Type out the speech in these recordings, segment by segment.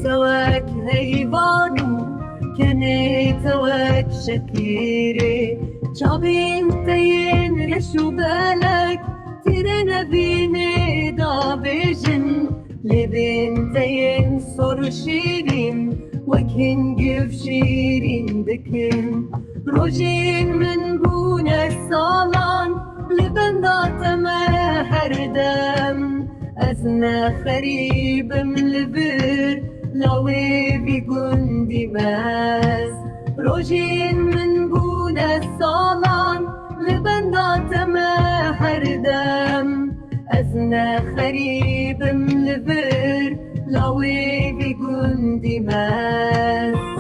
توك هيبانو كني توك شكيري شابين تين رشو بالك تيرنا بيني دابجن لبين تين صور شيرين وكن جف شيرين دكن روجين من بونا الصالان لبندات ما هردم أزنا خريب ملبر لوي بيكون دماس روجين من بونا الصالان لبندات ما هردم أزنا خريب ملبر لوي بيكون دماس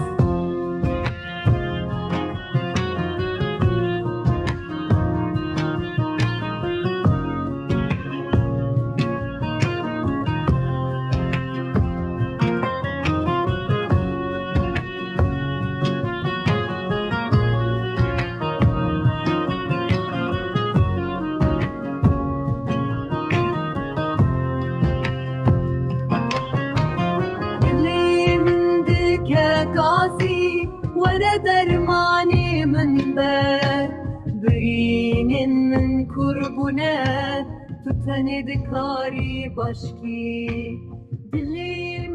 قاسي ورا درماني من بار برين من كربونات تتند كاري باشكي دلي